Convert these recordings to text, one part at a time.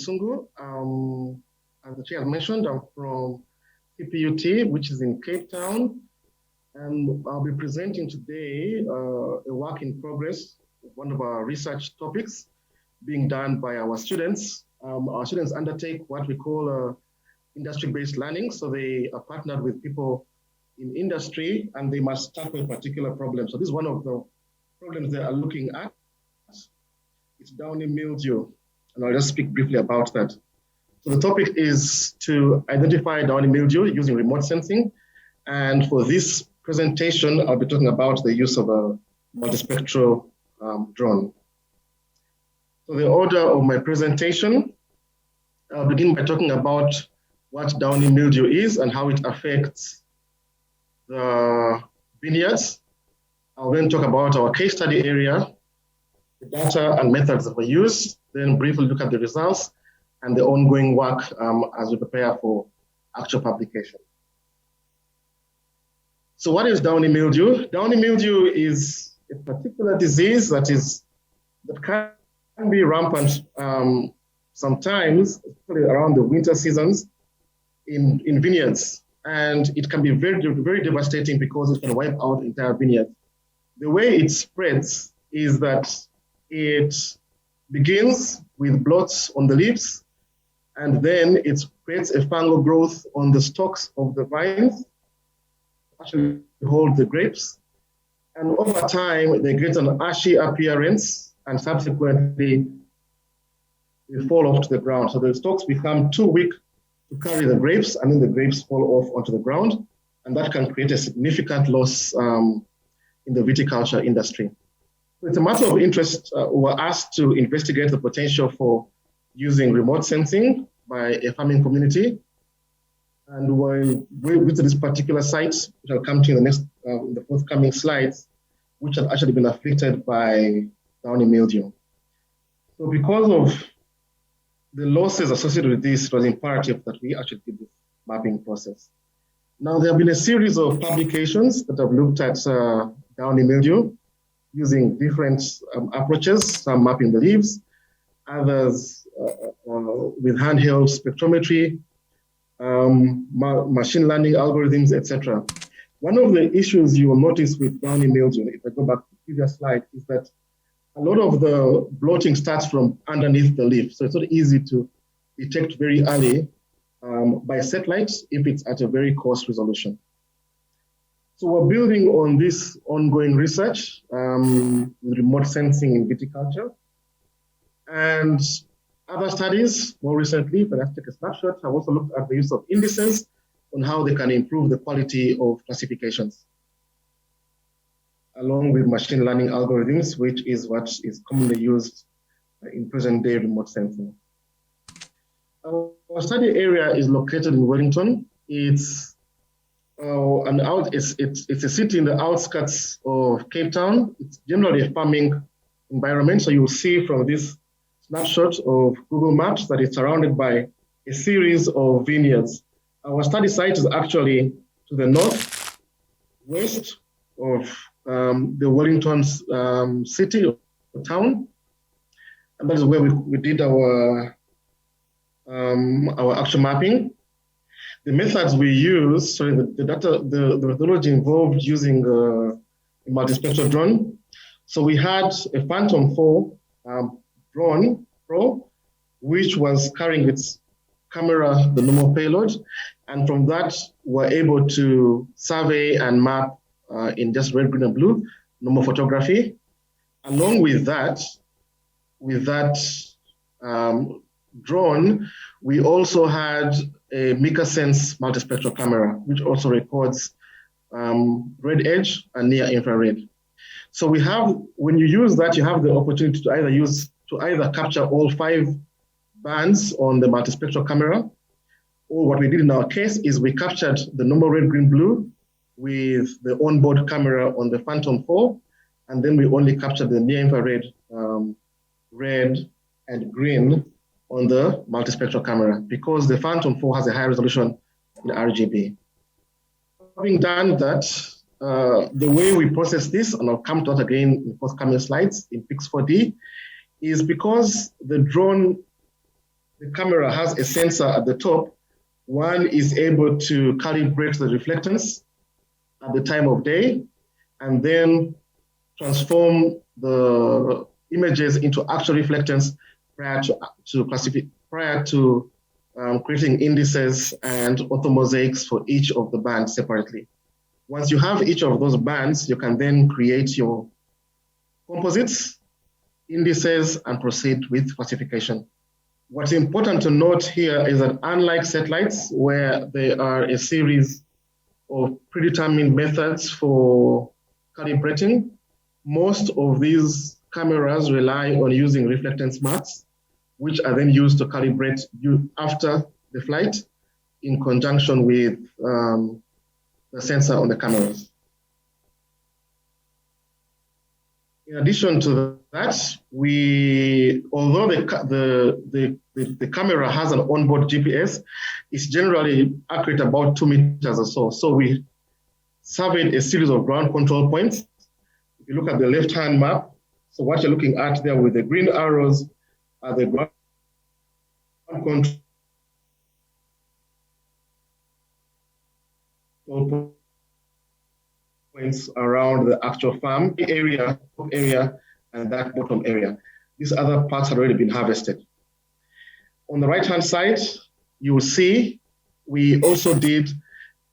Musungu. As the chair has mentioned, I'm from CPUT, which is in Cape Town. And I'll be presenting today a work in progress, one of our research topics being done by our students. Our students undertake what we call industry-based learning. So they are partnered with people in industry and they must tackle a particular problem. So this is one of the problems they are looking at. It's Downy Mildew. And I'll just speak briefly about that. So the topic is to identify Downy Mildew using remote sensing. And for this presentation, I'll be talking about the use of a multispectral drone. So the order of my presentation, I'll begin by talking about what Downy Mildew is and how it affects the vineyards. I'll then talk about our case study area, the data and methods that were used, then briefly look at the results and the ongoing work as we prepare for actual publication. So what is Downy Mildew? Downy Mildew is a particular disease that can be rampant sometimes, especially around the winter seasons in vineyards. And it can be very, very devastating because it can wipe out entire vineyards. The way it spreads is that it begins with blots on the leaves, and then it creates a fungal growth on the stalks of the vines, actually hold the grapes. And over time, they get an ashy appearance, and subsequently, they fall off to the ground. So the stalks become too weak to carry the grapes, and then the grapes fall off onto the ground, and that can create a significant loss in the viticulture industry. So it's a matter of interest. We were asked to investigate the potential for using remote sensing by a farming community, and we went to this particular site, which I'll come to in the forthcoming slides, which have actually been afflicted by Downy Mildew. So because of the losses associated with this, it was imperative that we actually did this mapping process. Now, there have been a series of publications that have looked at Downy Mildew using different approaches, some mapping the leaves, others with handheld spectrometry, machine learning algorithms, etc. One of the issues you will notice with Downy Mildew, if I go back to the previous slide, is that a lot of the blotting starts from underneath the leaf. So it's not easy to detect very early by satellite if it's at a very coarse resolution. So we're building on this ongoing research with remote sensing in viticulture. And other studies, more recently, if I take a snapshot, have also looked at the use of indices on how they can improve the quality of classifications, along with machine learning algorithms, which is what is commonly used in present-day remote sensing. Our study area is located in Wellington. It's a city in the outskirts of Cape Town. It's generally a farming environment, so you'll see from this snapshot of Google Maps that it's surrounded by a series of vineyards. Our study site is actually to the northwest of the Wellington's city or town, and that is where we did our actual mapping. The methods we use, the methodology involved using a multispectral drone. So we had a Phantom 4 drone Pro, which was carrying its camera, the normal payload, and from that we're able to survey and map in just red, green, and blue, normal photography. Along with that drone, we also had a MicaSense multispectral camera, which also records red edge and near infrared. So when you use that, you have the opportunity to either capture all 5 bands on the multispectral camera, or what we did in our case is we captured the normal red, green, blue with the onboard camera on the Phantom 4, and then we only captured the near infrared red and green on the multispectral camera because the Phantom 4 has a high resolution in RGB. Having done that, the way we process this, and I'll come to that again in forthcoming slides in Pix4D, is because the the camera has a sensor at the top. One is able to calibrate the reflectance at the time of day, and then transform the images into actual reflectance prior to creating indices and orthomosaics for each of the bands separately. Once you have each of those bands, you can then create your composites, indices, and proceed with classification. What's important to note here is that unlike satellites, where there are a series of predetermined methods for calibrating, most of these cameras rely on using reflectance marks, which are then used to calibrate you after the flight in conjunction with the sensor on the cameras. In addition to that, although the camera has an onboard GPS, it's generally accurate about 2 meters or so. So we surveyed a series of ground control points. If you look at the left-hand map, so what you're looking at there with the green arrows are the ground control points around the actual farm area, and that bottom area. These other parts had already been harvested. On the right-hand side, you will see we also did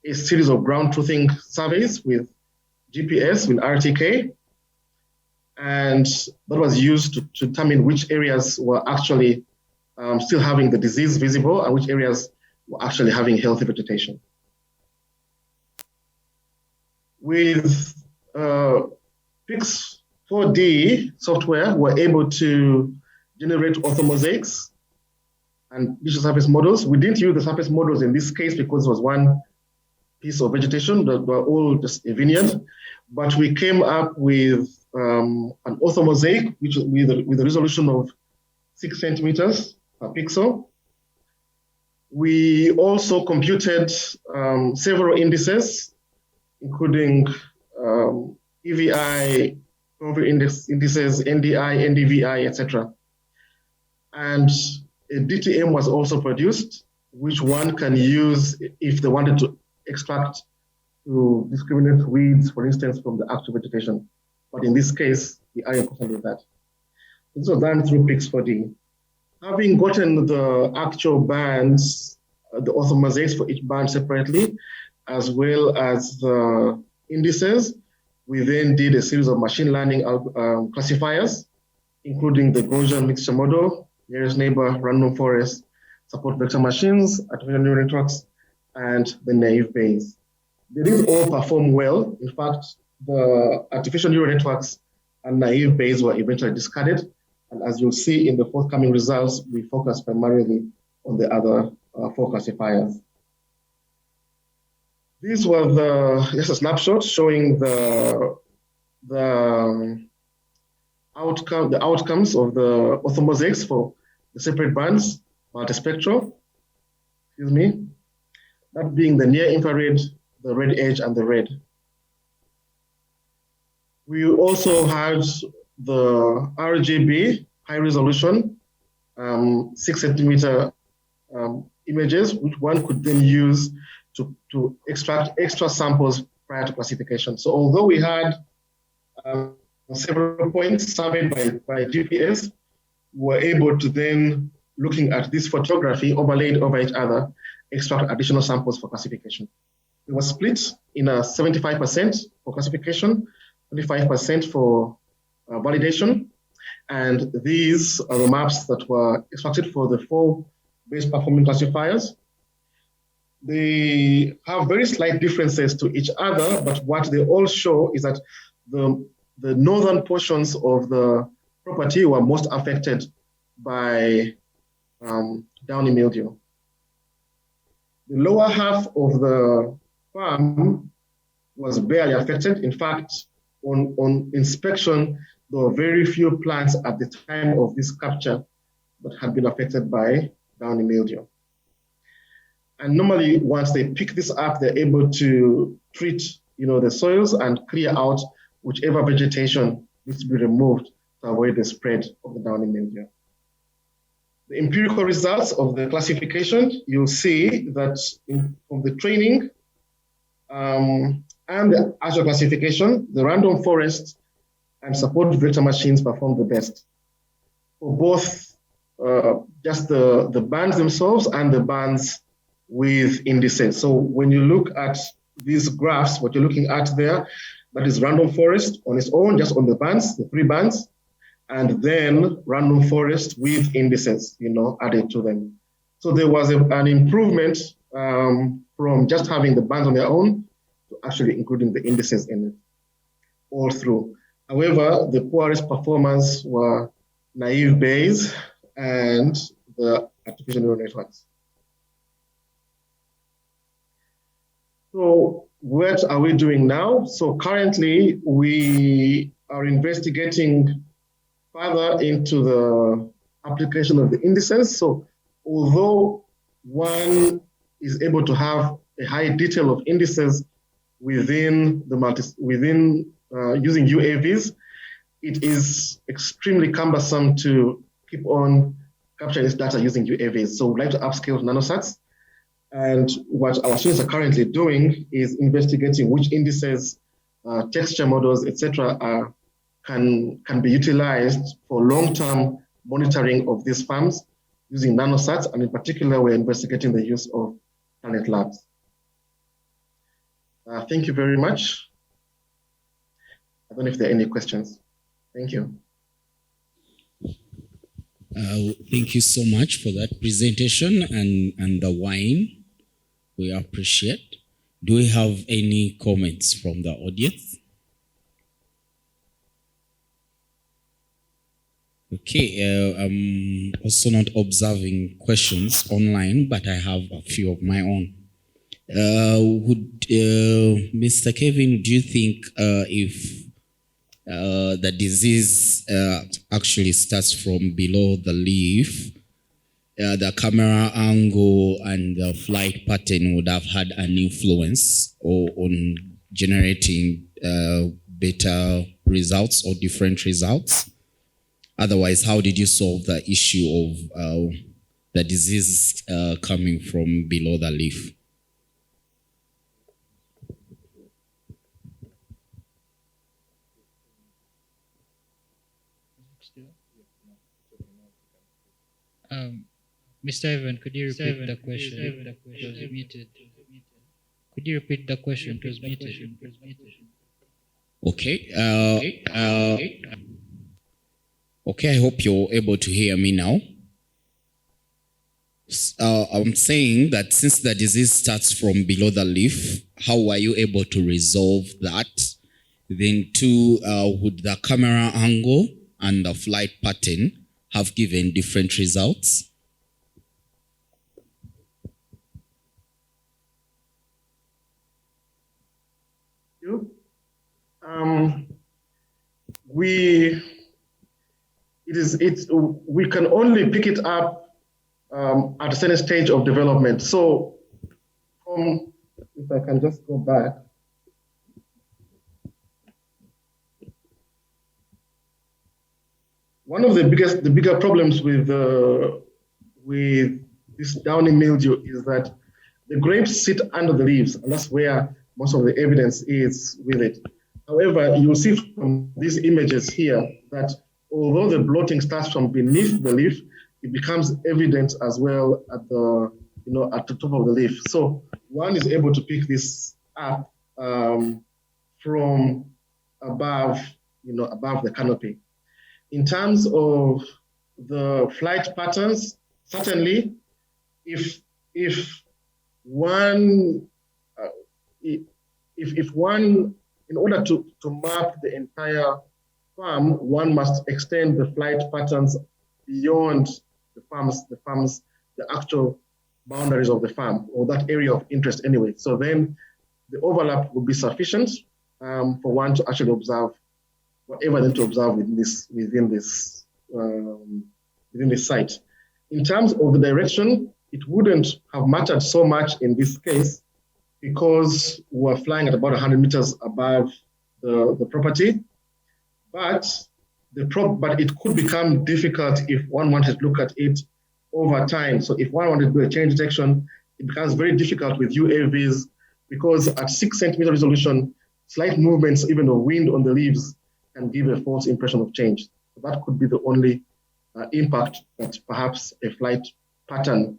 a series of ground truthing surveys with GPS, with RTK, and that was used to determine which areas were actually still having the disease visible and which areas were actually having healthy vegetation. With Pix 4D software, we're able to generate orthomosaics and digital surface models. We didn't use the surface models in this case because it was one piece of vegetation that were all just a vineyard, but we came up with an orthomosaic which with a resolution of 6 centimeters per pixel. We also computed several indices, including EVI, indices, NDI, NDVI, etc. And a DTM was also produced, which one can use if they wanted to extract to discriminate weeds, for instance, from the actual vegetation. But in this case, we are important with that. This was done through Pix4D. Having gotten the actual bands, the orthomosaics for each band separately, as well as the indices, we then did a series of machine learning classifiers, including the Gaussian mixture model, nearest neighbor, random forest, support vector machines, artificial neural networks, and the naive Bayes. They didn't all perform well. In fact, the artificial neural networks and naive Bayes were eventually discarded. And as you'll see in the forthcoming results, we focus primarily on the other 4 classifiers. These were just a snapshot showing the outcomes of the orthomosaics for the separate bands, multispectral, that being the near infrared, the red edge, and the red. We also had the RGB, high resolution, 6 centimeter images, which one could then use to extract extra samples prior to classification. So although we had several points surveyed by GPS, we were able to then, looking at this photography overlaid over each other, extract additional samples for classification. It was split in a 75% for classification, 25% for validation. And these are the maps that were extracted for the 4 base performing classifiers. They have very slight differences to each other, but what they all show is that the northern portions of the property were most affected by downy mildew. The lower half of the farm was barely affected. In fact, on inspection, there were very few plants at the time of this capture that had been affected by downy mildew. And normally, once they pick this up, they're able to treat, the soils and clear out whichever vegetation needs to be removed to avoid the spread of the downy mildew. the empirical results of the classification, you'll see that from the training and the actual classification, the random forest and support vector machines perform the best for both just the bands themselves and the bands with indices. So when you look at these graphs, what you're looking at there, that is random forest on its own, just on the bands, the 3 bands, and then random forest with indices, added to them. So there was an improvement from just having the bands on their own to actually including the indices in it all through. However, the poorest performance were naive Bayes and the artificial neural networks. So what are we doing now? So currently we are investigating further into the application of the indices. So although one is able to have a high detail of indices within using UAVs, it is extremely cumbersome to keep on capturing this data using UAVs. So we'd like to upscale to nanosats. And what our students are currently doing is investigating which indices, texture models, etc., can be utilized for long-term monitoring of these farms using nanosats. And in particular, we're investigating the use of Planet Labs. Thank you very much. I don't know if there are any questions. Thank you. Thank you so much for that presentation and the wine. We appreciate. Do we have any comments from the audience? Okay, I'm also not observing questions online, but I have a few of my own. Mr. Kevin, do you think if the disease actually starts from below the leaf, the camera angle and the flight pattern would have had an influence on generating better results or different results? Otherwise, how did you solve the issue of the disease coming from below the leaf? Mr. Evan, could you repeat the question? It was muted. Could you repeat the question? It was muted. Okay. Okay, I hope you're able to hear me now. I'm saying that since the disease starts from below the leaf, how were you able to resolve that? Then two, would the camera angle and the flight pattern have given different results? We can only pick it up at a certain stage of development. So, if I can just go back. One of the bigger problems with this downy mildew is that the grapes sit under the leaves, and that's where most of the evidence is with it. However, you'll see from these images here that although the blotting starts from beneath the leaf, it becomes evident as well at the top of the leaf. So one is able to pick this up from above, above the canopy. In terms of the flight patterns, certainly, if one, in order to map the entire farm, one must extend the flight patterns beyond the actual boundaries of the farm, or that area of interest anyway. So then the overlap will be sufficient for one to actually observe whatever then to observe within this site. In terms of the direction, it wouldn't have mattered so much in this case because we're flying at about 100 meters above the property. But it could become difficult if one wanted to look at it over time. So if one wanted to do a change detection, it becomes very difficult with UAVs because at 6 centimeter resolution, slight movements, even of wind on the leaves, can give a false impression of change. So that could be the only impact that perhaps a flight pattern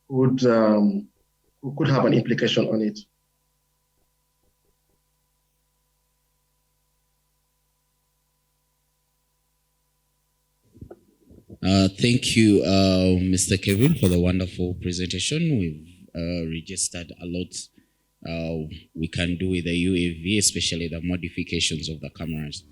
could have an implication on it. Thank you, Mr. Kevin, for the wonderful presentation. We've registered a lot we can do with the UAV, especially the modifications of the cameras.